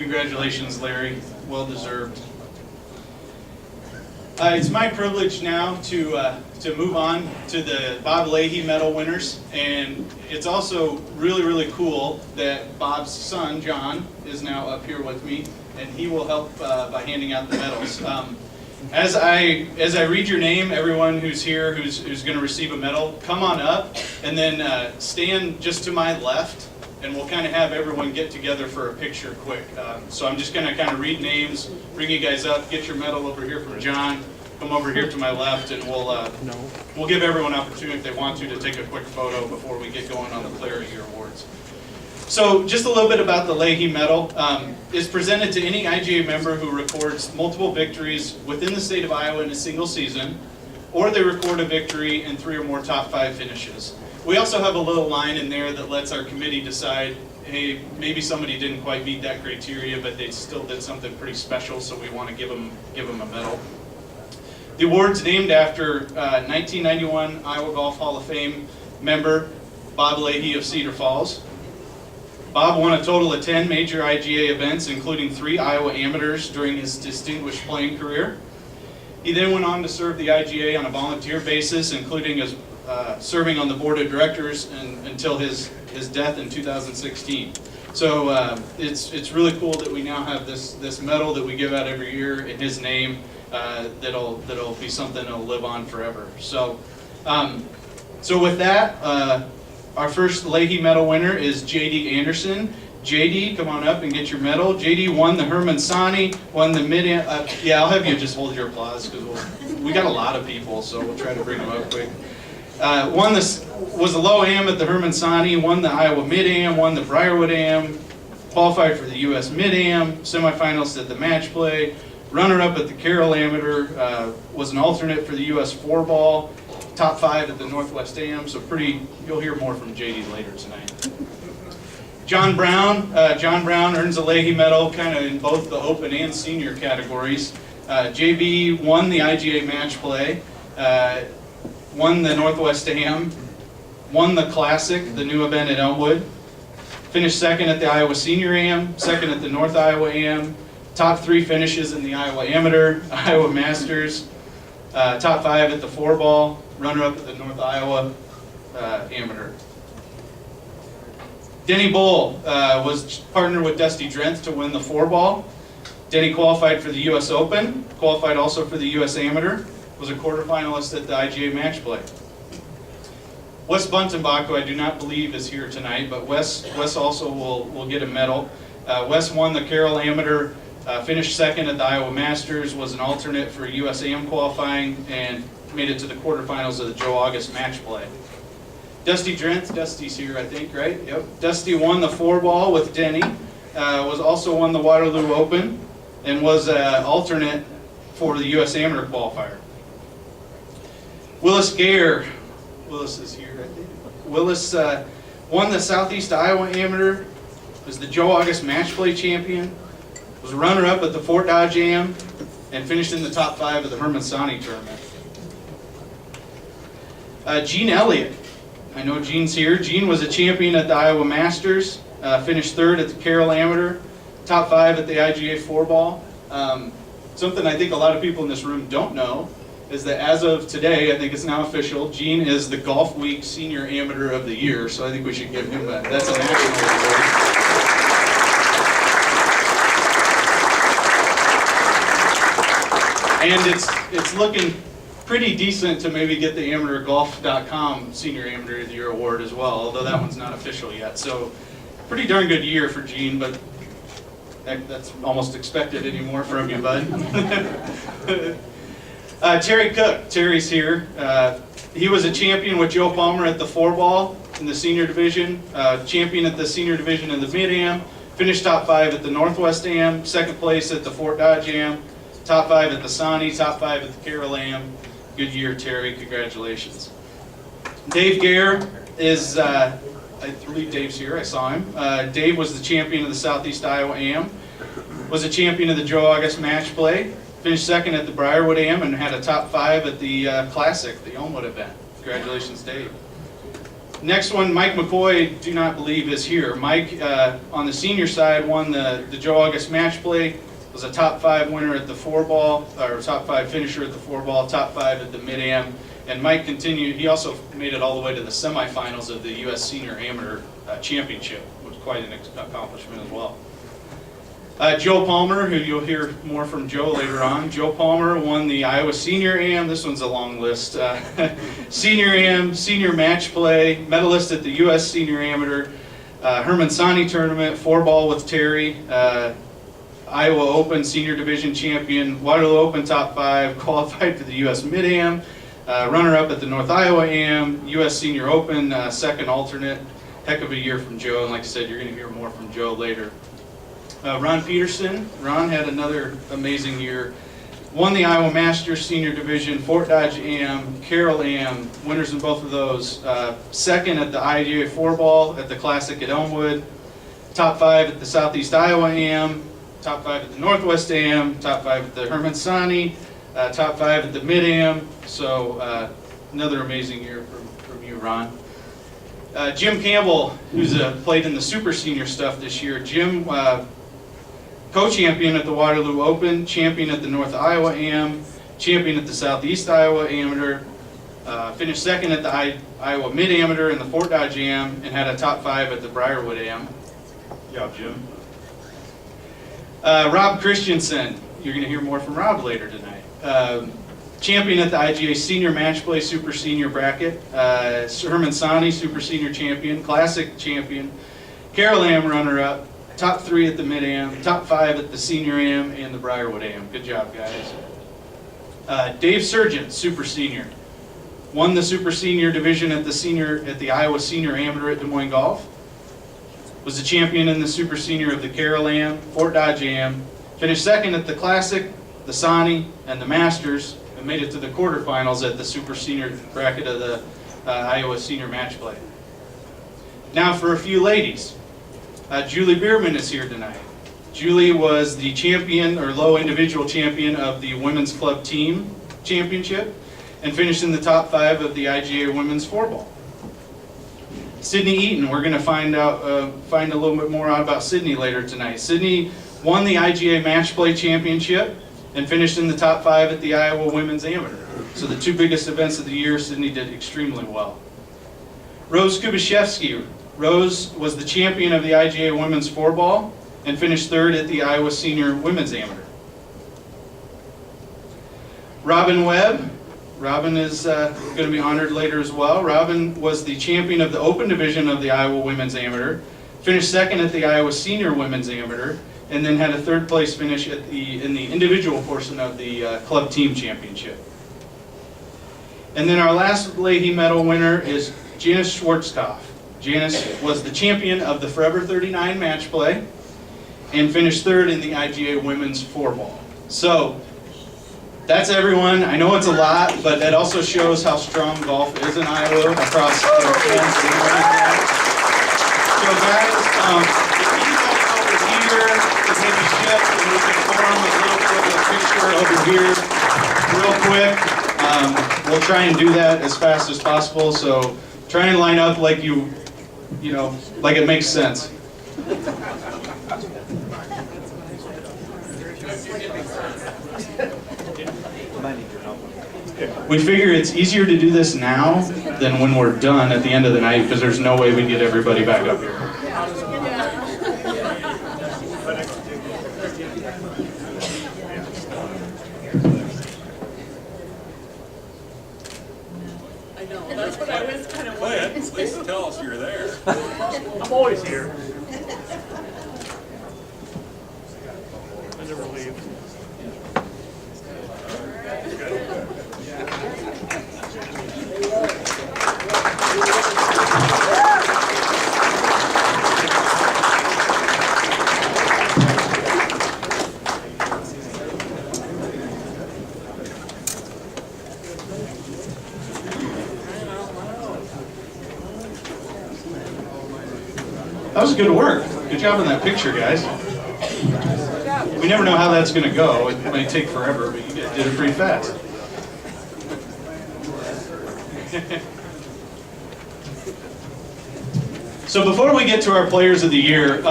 Congratulations, Larry. Well deserved. It's my privilege now to move on to the Bob Leahy Medal winners, and it's also really cool that Bob's son John is now up here with me, and he will help by handing out the medals. As I read your name, everyone who's here who's going to receive a medal, come on up and then stand just to my left, and we'll kind of have everyone get together for a picture quick. So I'm just going to kind of read names, bring you guys up, get your medal over here from John, come over here to my left, and we'll give everyone an opportunity if they want to take a quick photo before we get going on the Player of the Year awards. So just a little bit about the Leahy Medal. It's presented to any IGA member who records multiple victories within the state of Iowa in a single season, or they record a victory in 3 or more top 5 finishes. We also have a little line in there that lets our committee decide, hey, maybe somebody didn't quite meet that criteria, but they still did something pretty special, so we want to give them a medal. The award's named after 1991 Iowa Golf Hall of Fame member Bob Leahy of Cedar Falls. Bob won a total of 10 major IGA events, including 3 Iowa amateurs during his distinguished playing career. He then went on to serve the IGA on a volunteer basis, including as serving on the board of directors until his death in 2016. So it's really cool that we now have this medal that we give out every year in his name. That'll be something that'll live on forever. So with that, our first Leahy Medal winner is J.D. Anderson. J.D., come on up and get your medal. J.D. won the Herman Sani, won the mid-am. Yeah, I'll have you just hold your applause because we got a lot of people, so we'll try to bring them up quick. Was a low am at the Herman Sani, won the Iowa Mid-Am, won the Briarwood Am, qualified for the U.S. Mid-Am, semifinals at the match play, runner-up at the Carroll Amateur, was an alternate for the U.S. 4-ball, top 5 at the Northwest Am, so you'll hear more from JD later tonight. John Brown earns a Leahy Medal kind of in both the open and senior categories. JB won the IGA match play, won the Northwest Am, won the Classic, the new event at Elmwood, finished second at the Iowa Senior Am, second at the North Iowa Am, top 3 finishes in the Iowa Amateur, Iowa Masters, top 5 at the 4-ball, runner-up at the North Iowa Amateur. Denny Bull was partnered with Dusty Drenth to win the 4-ball. Denny qualified for the U.S. Open, qualified also for the U.S. Amateur, was a quarterfinalist at the IGA match play. Wes Buntenbach, who I do not believe is here tonight, but Wes also will get a medal. Wes won the Carroll Amateur, finished second at the Iowa Masters, was an alternate for U.S. Am qualifying, and made it to the quarterfinals of the Joe August match play. Dusty Drenth, Dusty's here I think, right? Yep. Dusty won the 4-ball with Denny, also won the Waterloo Open, and was an alternate for the U.S. Amateur qualifier. Willis Gaer, Willis is here I think. Willis won the Southeast Iowa Amateur, was the Joe August match play champion, was a runner-up at the Fort Dodge Am, and finished in the top 5 of the Herman Sani tournament. Gene Elliott, I know Gene's here. Gene was a champion at the Iowa Masters, finished 3rd at the Carroll Amateur, top 5 at the IGA 4-ball. Something I think a lot of people in this room don't know is that as of today, I think it's now official, Gene is the Golf Week Senior Amateur of the Year, so I think we should give him that's a national award. And it's looking pretty decent to maybe get the AmateurGolf.com Senior Amateur of the Year award as well, although that one's not official yet. So pretty darn good year for Gene, but that's almost expected anymore from you, bud. Terry Cook, Terry's here. He was a champion with Joe Palmer at the 4-ball in the senior division, champion at the senior division in the Mid-Am, finished top 5 at the Northwest Am, second place at the Fort Dodge Am, top 5 at the Sani, top 5 at the Carroll Am. Good year, Terry. Congratulations. Dave Gaer is, I believe Dave's here. I saw him. Dave was the champion of the Southeast Iowa Am, was a champion of the Joe August match play, finished second at the Briarwood Am, and had a top 5 at the Classic, the Elmwood event. Congratulations, Dave. Next one, Mike McCoy, do not believe is here. Mike, on the senior side, won the Joe August match play, was a top 5 winner at the 4-ball, or top 5 finisher at the 4-ball, top 5 at the mid-am. And Mike continued, he also made it all the way to the semifinals of the U.S. Senior Amateur Championship, which was quite an accomplishment as well. Joe Palmer, who you'll hear more from Joe later on. Joe Palmer won the Iowa Senior Am. This one's a long list. Senior Am, Senior Match Play, medalist at the U.S. Senior Amateur, Herman Sani Tournament, 4-ball with Terry, Iowa Open Senior Division Champion, Waterloo Open Top 5, qualified for the U.S. Mid-Am, runner-up at the North Iowa Am, U.S. Senior Open, second alternate. Heck of a year from Joe, and like I said, you're going to hear more from Joe later. Ron Peterson. Ron had another amazing year. Won the Iowa Masters Senior Division, Fort Dodge Am, Carroll Am, winners in both of those. Second at the IGA 4-ball at the Classic at Elmwood. Top 5 at the Southeast Iowa Am, top 5 at the Northwest Am, top 5 at the Herman Sani, top 5 at the Mid-Am. So another amazing year from you, Ron. Jim Campbell, who's played in the super senior stuff this year. Jim, co-champion at the Waterloo Open, champion at the North Iowa Am, champion at the Southeast Iowa Amateur, finished second at the Iowa Mid-Amateur and the Fort Dodge Am, and had a top 5 at the Briarwood Am. Good job, Jim. Rob Christensen, you're going to hear more from Rob later tonight. Champion at the IGA Senior Match Play Super Senior Bracket, Herman Sani Super Senior Champion, Classic Champion, Carroll Am runner-up, top 3 at the Mid-Am, top 5 at the Senior Am and the Briarwood Am. Good job, guys. Dave Surgeon, Super Senior. Won the Super Senior Division at the Iowa Senior Amateur at Des Moines Golf. Was the champion in the Super Senior of the Carroll Am, Fort Dodge Am. Finished second at the Classic, the Sani, and the Masters, and made it to the quarterfinals at the Super Senior bracket of the Iowa Senior Match Play. Now for a few ladies. Julie Buerman is here tonight. Julie was the champion, or low individual champion, of the Women's Club Team Championship, and finished in the top 5 of the IGA Women's 4-ball. Sydeny Eaton, we're going to find a little bit more out about Sydeny later tonight. Sydeny won the IGA Match Play Championship and finished in the top 5 at the Iowa Women's Amateur. So the 2 biggest events of the year, Sydeny did extremely well. Rose Kubesheski. Rose was the champion of the IGA Women's 4-ball and finished 3rd at the Iowa Senior Women's Amateur. Robin Webb. Robin is going to be honored later as well. Robin was the champion of the Open Division of the Iowa Women's Amateur, finished second at the Iowa Senior Women's Amateur, and then had a 3rd place finish in the individual portion of the Club Team Championship. And then our last Leahy Medal winner is Janece Schwartzkopf. Janece was the champion of the Forever 39 match play and finished 3rd in the IGA Women's 4-ball. So that's everyone. I know it's a lot, but that also shows how strong golf is in Iowa across the country. So guys, if you guys over here to take a shift and we can form a little bit of a picture over here real quick, we'll try and do that as fast as possible. So try and line up like like it makes sense. We figure it's easier to do this now than when we're done at the end of the night, because there's no way we get everybody back up here. I know, that's what I was kind of wondering. At least tell us you're there. I'm always here. I never leave. That was good work. Good job on that picture, guys. We never know how that's going to go. It might take forever, but you guys did it pretty fast. So before we get to our Players of the Year,